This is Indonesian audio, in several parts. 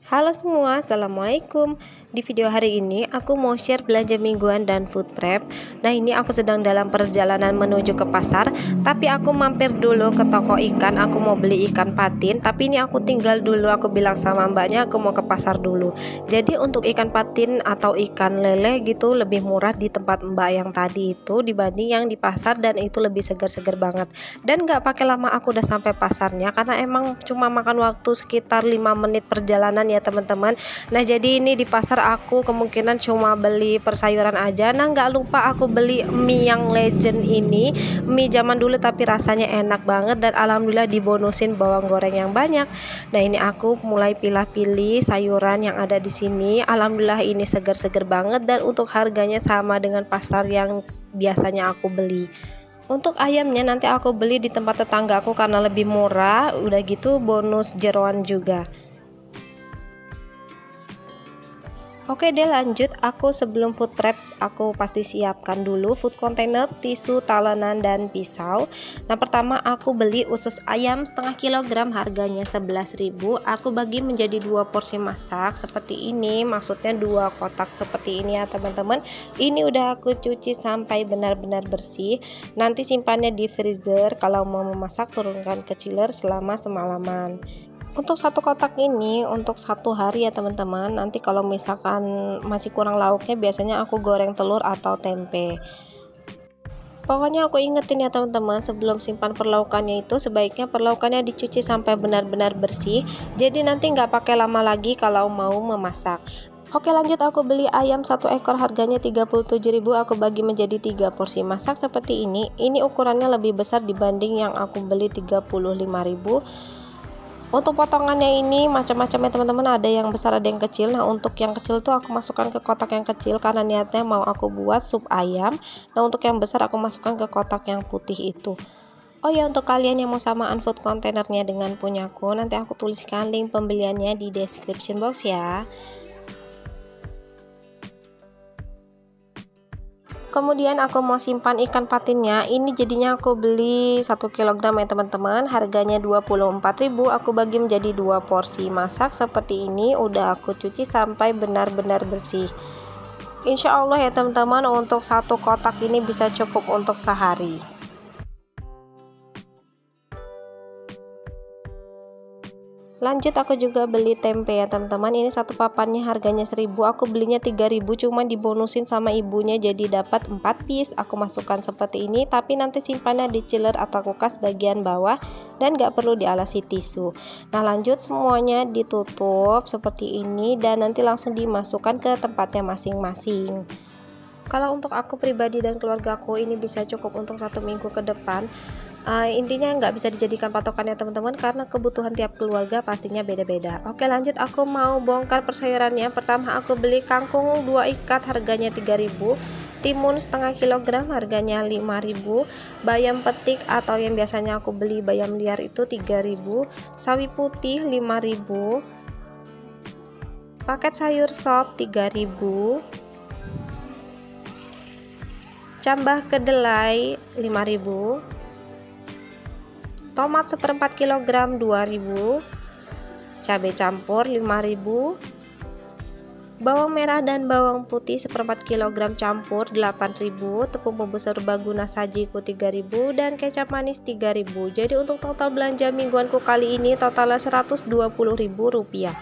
Halo semua, assalamualaikum. Di video hari ini aku mau share belanja mingguan dan food prep. Nah, ini aku sedang dalam perjalanan menuju ke pasar, tapi aku mampir dulu ke toko ikan. Aku mau beli ikan patin, tapi ini aku tinggal dulu. Aku bilang sama mbaknya aku mau ke pasar dulu. Jadi untuk ikan patin atau ikan lele gitu lebih murah di tempat mbak yang tadi itu dibanding yang di pasar, dan itu lebih segar-segar banget. Dan nggak pakai lama aku udah sampai pasarnya, karena emang cuma makan waktu sekitar 5 menit perjalanan ya teman-teman. Nah, jadi ini di pasar aku kemungkinan cuma beli persayuran aja. Nah, nggak lupa aku beli mie yang legend ini, mie zaman dulu tapi rasanya enak banget, dan alhamdulillah dibonusin bawang goreng yang banyak. Nah, ini aku mulai pilih-pilih sayuran yang ada di sini. Alhamdulillah ini segar-segar banget, dan untuk harganya sama dengan pasar yang biasanya aku beli. Untuk ayamnya nanti aku beli di tempat tetangga aku karena lebih murah, udah gitu bonus jeroan juga. Oke deh, lanjut. Aku sebelum food prep aku pasti siapkan dulu food container, tisu, talenan, dan pisau. Nah, pertama aku beli usus ayam setengah kilogram, harganya 11.000. Aku bagi menjadi 2 porsi masak seperti ini, maksudnya 2 kotak seperti ini ya teman-teman. Ini udah aku cuci sampai benar-benar bersih. Nanti simpannya di freezer, kalau mau memasak turunkan ke chiller selama semalaman. Untuk satu kotak ini untuk 1 hari ya teman-teman. Nanti kalau misalkan masih kurang lauknya, biasanya aku goreng telur atau tempe. Pokoknya aku ingetin ya teman-teman, sebelum simpan perlaukannya itu sebaiknya perlaukannya dicuci sampai benar-benar bersih. Jadi nanti nggak pakai lama lagi kalau mau memasak. Oke, lanjut. Aku beli ayam 1 ekor, harganya 37.000. Aku bagi menjadi 3 porsi masak seperti ini. Ini ukurannya lebih besar dibanding yang aku beli 35.000. Untuk potongannya ini macam-macam ya teman-teman, ada yang besar ada yang kecil. Nah, untuk yang kecil tuh aku masukkan ke kotak yang kecil karena niatnya mau aku buat sup ayam. Nah, untuk yang besar aku masukkan ke kotak yang putih itu. Oh ya, untuk kalian yang mau samaan food containernya dengan punyaku, nanti aku tuliskan link pembeliannya di description box ya. Kemudian aku mau simpan ikan patinnya. Ini jadinya aku beli 1 kilogram ya teman-teman, harganya 24.000. Aku bagi menjadi 2 porsi masak seperti ini. Udah aku cuci sampai benar-benar bersih. Insya Allah ya teman-teman, untuk 1 kotak ini bisa cukup untuk sehari. Lanjut, aku juga beli tempe ya teman-teman. Ini 1 papannya harganya 1.000. Aku belinya 3.000, cuma dibonusin sama ibunya jadi dapat 4 piece. Aku masukkan seperti ini, tapi nanti simpannya di chiller atau kulkas bagian bawah dan gak perlu dialasi tisu. Nah, lanjut, semuanya ditutup seperti ini dan nanti langsung dimasukkan ke tempatnya masing-masing. Kalau untuk aku pribadi dan keluarga aku ini bisa cukup untuk 1 minggu ke depan. Intinya nggak bisa dijadikan patokan ya teman-teman, karena kebutuhan tiap keluarga pastinya beda-beda. Oke, lanjut, aku mau bongkar persayurannya. Pertama aku beli kangkung 2 ikat, harganya 3.000. Timun setengah kilogram, harganya 5.000. Bayam petik atau yang biasanya aku beli bayam liar itu 3.000. Sawi putih 5.000. Paket sayur sop 3.000. Cambah kedelai 5.000. Tomat 1/4 kilogram 2.000. Cabai campur 5.000. Bawang merah dan bawang putih 1/4 kilogram campur 8.000. Tepung bumbu serbaguna sajiku 3.000 dan kecap manis 3.000. Jadi untuk total belanja mingguanku kali ini totalnya Rp120.000.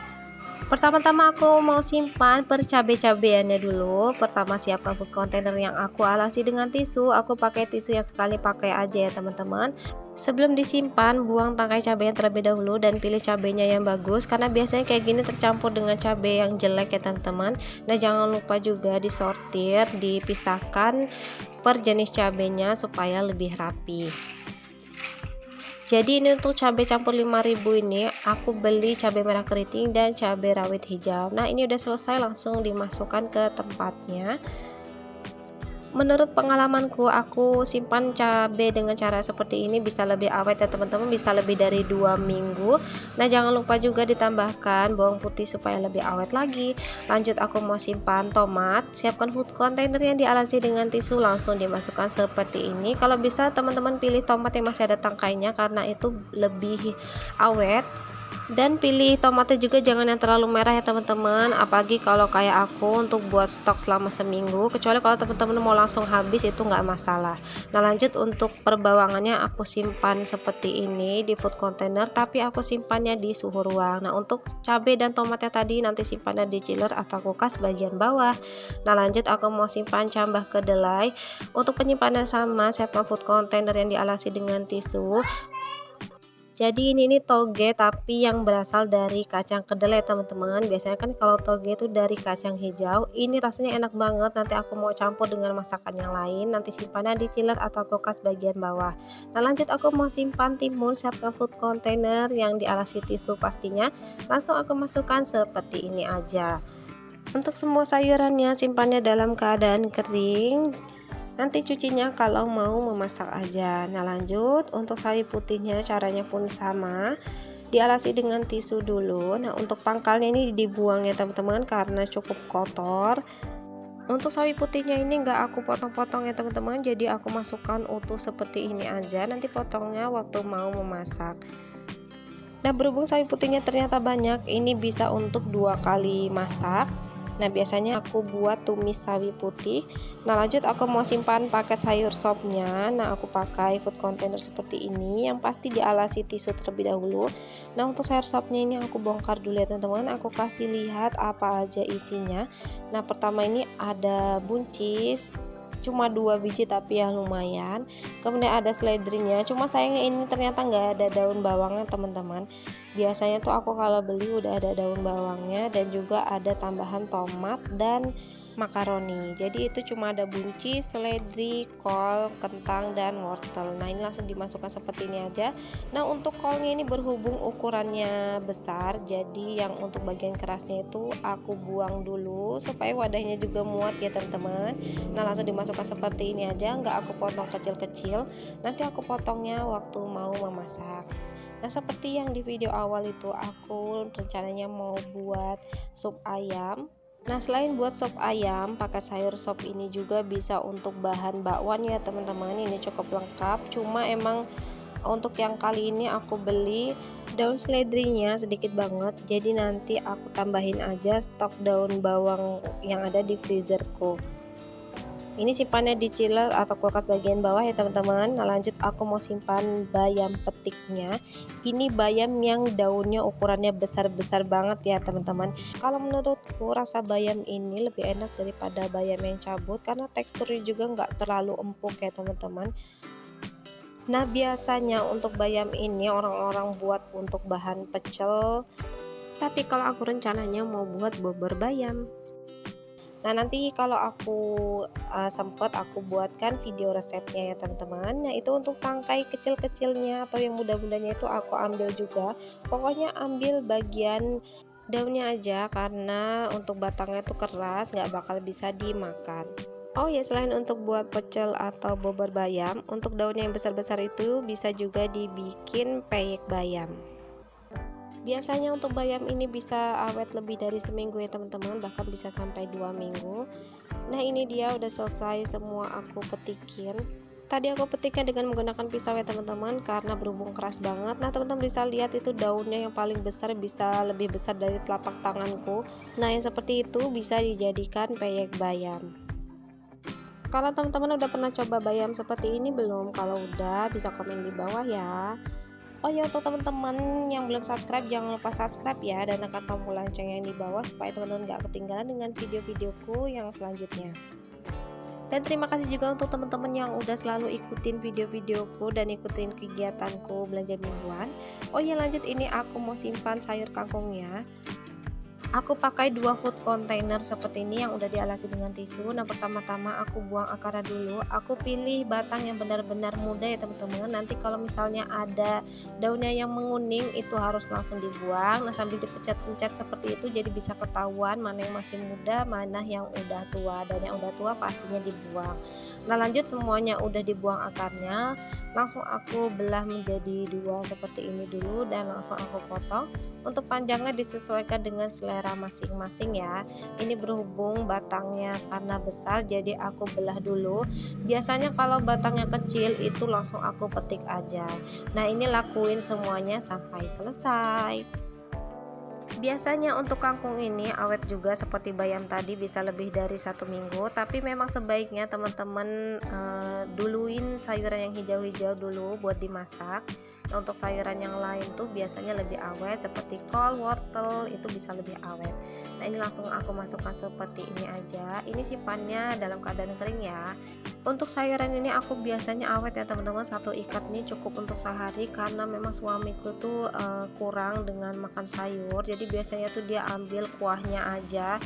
Pertama-tama aku mau simpan per cabai-cabeannya dulu. Pertama siapkan food container yang aku alasi dengan tisu. Aku pakai tisu yang sekali pakai aja ya teman-teman. Sebelum disimpan, buang tangkai cabainya terlebih dahulu dan pilih cabainya yang bagus, karena biasanya kayak gini tercampur dengan cabai yang jelek ya teman-teman. Nah, jangan lupa juga disortir, dipisahkan per jenis cabainya supaya lebih rapi. Jadi ini untuk cabai campur 5.000 ini aku beli cabai merah keriting dan cabai rawit hijau. Nah, ini udah selesai, langsung dimasukkan ke tempatnya. Menurut pengalamanku, aku simpan cabai dengan cara seperti ini bisa lebih awet ya teman-teman, bisa lebih dari 2 minggu. Nah, jangan lupa juga ditambahkan bawang putih supaya lebih awet lagi. Lanjut, aku mau simpan tomat. Siapkan food container yang dialasi dengan tisu, langsung dimasukkan seperti ini. Kalau bisa teman-teman pilih tomat yang masih ada tangkainya karena itu lebih awet. Dan pilih tomatnya juga jangan yang terlalu merah ya teman-teman, apalagi kalau kayak aku untuk buat stok selama seminggu, kecuali kalau teman-teman mau langsung habis itu nggak masalah. Nah lanjut untuk perbawangannya aku simpan seperti ini di food container, tapi aku simpannya di suhu ruang. Nah untuk cabai dan tomatnya tadi nanti simpannya di chiller atau kulkas bagian bawah. Nah lanjut aku mau simpan cambah kedelai. Untuk penyimpanan sama, siapkan food container yang dialasi dengan tisu. Jadi ini toge tapi yang berasal dari kacang kedelai teman-teman. Biasanya kan kalau toge itu dari kacang hijau. Ini rasanya enak banget. Nanti aku mau campur dengan masakan yang lain. Nanti simpannya di chiller atau kulkas bagian bawah. Nah lanjut aku mau simpan timun. Siapkan food container yang dialasi tisu pastinya. Langsung aku masukkan seperti ini aja. Untuk semua sayurannya simpannya dalam keadaan kering. Nanti cucinya kalau mau memasak aja. Nah lanjut untuk sawi putihnya caranya pun sama, dialasi dengan tisu dulu. Nah untuk pangkalnya ini dibuang ya teman-teman karena cukup kotor. Untuk sawi putihnya ini nggak aku potong-potong ya teman-teman, jadi aku masukkan utuh seperti ini aja, nanti potongnya waktu mau memasak. Nah berhubung sawi putihnya ternyata banyak, ini bisa untuk 2 kali masak. Nah biasanya aku buat tumis sawi putih. Nah lanjut aku mau simpan paket sayur sopnya. Nah aku pakai food container seperti ini, yang pasti dialasi tisu terlebih dahulu. Nah untuk sayur sopnya ini aku bongkar dulu ya teman-teman, aku kasih lihat apa aja isinya. Nah pertama ini ada buncis, cuma 2 biji tapi ya lumayan. Kemudian ada seledrinya, cuma sayangnya ini ternyata nggak ada daun bawangnya teman-teman. Biasanya tuh aku kalau beli udah ada daun bawangnya, dan juga ada tambahan tomat dan makaroni. Jadi itu cuma ada buncis, seledri, kol, kentang, dan wortel. Nah ini langsung dimasukkan seperti ini aja. Nah untuk kolnya ini berhubung ukurannya besar, jadi yang untuk bagian kerasnya itu aku buang dulu supaya wadahnya juga muat ya teman-teman. Nah langsung dimasukkan seperti ini aja, nggak aku potong kecil-kecil, nanti aku potongnya waktu mau memasak. Nah seperti yang di video awal itu aku rencananya mau buat sup ayam. Nah selain buat sop ayam, pakai sayur sop ini juga bisa untuk bahan bakwan ya teman-teman. Ini cukup lengkap, cuma emang untuk yang kali ini aku beli daun seledrinya sedikit banget, jadi nanti aku tambahin aja stok daun bawang yang ada di freezerku. Ini simpannya di chiller atau kulkas bagian bawah ya teman-teman. Nah lanjut aku mau simpan bayam petiknya. Ini bayam yang daunnya ukurannya besar-besar banget ya teman-teman. Kalau menurutku rasa bayam ini lebih enak daripada bayam yang cabut, karena teksturnya juga nggak terlalu empuk ya teman-teman. Nah biasanya untuk bayam ini orang-orang buat untuk bahan pecel, tapi kalau aku rencananya mau buat bubur bayam. Nah nanti kalau aku sempet aku buatkan video resepnya ya teman-teman. Nah itu untuk tangkai kecil-kecilnya atau yang muda-mudanya itu aku ambil juga. Pokoknya ambil bagian daunnya aja, karena untuk batangnya itu keras, nggak bakal bisa dimakan. Oh ya selain untuk buat pecel atau bubur bayam, untuk daunnya yang besar-besar itu bisa juga dibikin peyek bayam. Biasanya untuk bayam ini bisa awet lebih dari seminggu ya teman-teman, bahkan bisa sampai 2 minggu. Nah ini dia udah selesai semua aku petikin. Tadi aku petiknya dengan menggunakan pisau ya teman-teman, karena berhubung keras banget. Nah teman-teman bisa lihat itu daunnya yang paling besar bisa lebih besar dari telapak tanganku. Nah yang seperti itu bisa dijadikan peyek bayam. Kalau teman-teman udah pernah coba bayam seperti ini belum? Kalau udah bisa komen di bawah ya. Oh ya untuk teman-teman yang belum subscribe, jangan lupa subscribe ya, dan tekan tombol lonceng yang di bawah supaya teman-teman gak ketinggalan dengan video-videoku yang selanjutnya. Dan terima kasih juga untuk teman-teman yang udah selalu ikutin video-videoku dan ikutin kegiatanku belanja mingguan. Oh ya lanjut, ini aku mau simpan sayur kangkungnya. Aku pakai 2 food container seperti ini yang udah dialasi dengan tisu. Nah pertama-tama aku buang akarnya dulu. Aku pilih batang yang benar-benar muda ya teman-teman. Nanti kalau misalnya ada daunnya yang menguning itu harus langsung dibuang. Nah sambil dipencet-pencet seperti itu, jadi bisa ketahuan mana yang masih muda, mana yang udah tua. Dan yang udah tua pastinya dibuang. Nah lanjut semuanya udah dibuang akarnya, langsung aku belah menjadi 2 seperti ini dulu dan langsung aku potong. Untuk panjangnya disesuaikan dengan selera masing-masing ya. Ini berhubung batangnya karena besar, jadi aku belah dulu. Biasanya kalau batangnya kecil itu langsung aku petik aja. Nah ini lakuin semuanya sampai selesai. Biasanya untuk kangkung ini awet juga seperti bayam tadi, bisa lebih dari 1 minggu, tapi memang sebaiknya teman-teman duluin sayuran yang hijau-hijau dulu buat dimasak. Nah, untuk sayuran yang lain tuh biasanya lebih awet seperti kol, wortel itu bisa lebih awet. Nah, ini langsung aku masukkan seperti ini aja. Ini simpannya dalam keadaan kering ya. Untuk sayuran ini aku biasanya awet ya teman-teman, satu ikat nih cukup untuk sehari karena memang suamiku tuh kurang dengan makan sayur, jadi biasanya tuh dia ambil kuahnya aja.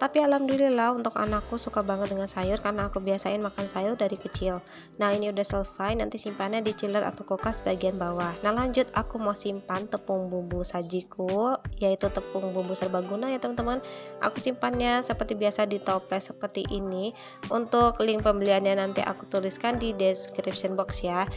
Tapi alhamdulillah untuk anakku suka banget dengan sayur karena aku biasain makan sayur dari kecil. Nah, ini udah selesai, nanti simpannya di chiller atau kulkas bagian bawah. Nah, lanjut aku mau simpan tepung bumbu sajiku, yaitu tepung bumbu serbaguna ya teman-teman. Aku simpannya seperti biasa di toples seperti ini. Untuk link pembeliannya nanti aku tuliskan di description box ya.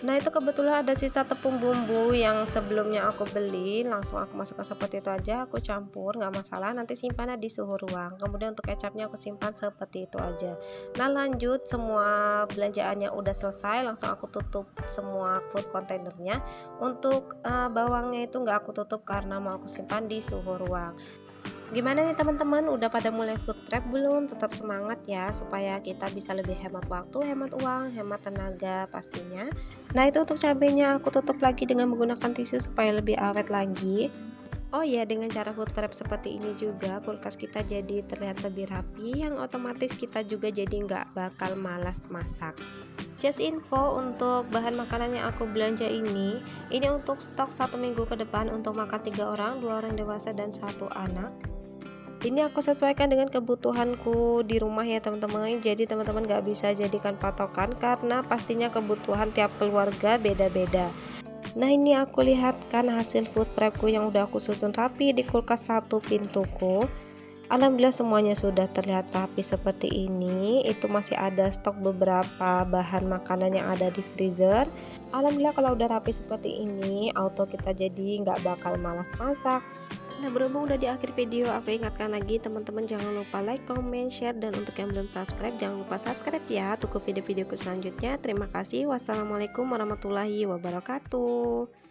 Nah, itu kebetulan ada sisa tepung bumbu yang sebelumnya aku beli, langsung aku masukkan seperti itu aja, aku campur nggak masalah, nanti simpannya di suhu ruang. Kemudian untuk kecapnya aku simpan seperti itu aja. Nah, lanjut semua belanjaannya udah selesai, langsung aku tutup semua food containernya. Untuk bawangnya itu nggak aku tutup karena mau aku simpan di suhu ruang. Gimana nih teman-teman, udah pada mulai food prep belum? Tetap semangat ya supaya kita bisa lebih hemat waktu, hemat uang, hemat tenaga pastinya. Nah, itu untuk cabenya aku tutup lagi dengan menggunakan tisu supaya lebih awet lagi. Oh ya, dengan cara food prep seperti ini juga kulkas kita jadi terlihat lebih rapi, yang otomatis kita juga jadi nggak bakal malas masak. Just info untuk bahan makanan yang aku belanja ini untuk stok 1 minggu ke depan untuk makan 3 orang, 2 orang dewasa dan 1 anak. Ini aku sesuaikan dengan kebutuhanku di rumah ya teman-teman, jadi teman-teman gak bisa jadikan patokan karena pastinya kebutuhan tiap keluarga beda-beda. Nah, ini aku lihatkan hasil food prepku yang udah aku susun rapi di kulkas satu pintuku. Alhamdulillah semuanya sudah terlihat rapi seperti ini. Itu masih ada stok beberapa bahan makanan yang ada di freezer. Alhamdulillah kalau udah rapi seperti ini, auto kita jadi nggak bakal malas masak. Nah, berhubung udah di akhir video, aku ingatkan lagi teman-teman jangan lupa like, comment, share, dan untuk yang belum subscribe jangan lupa subscribe ya. Tunggu video-videoku selanjutnya. Terima kasih. Wassalamualaikum warahmatullahi wabarakatuh.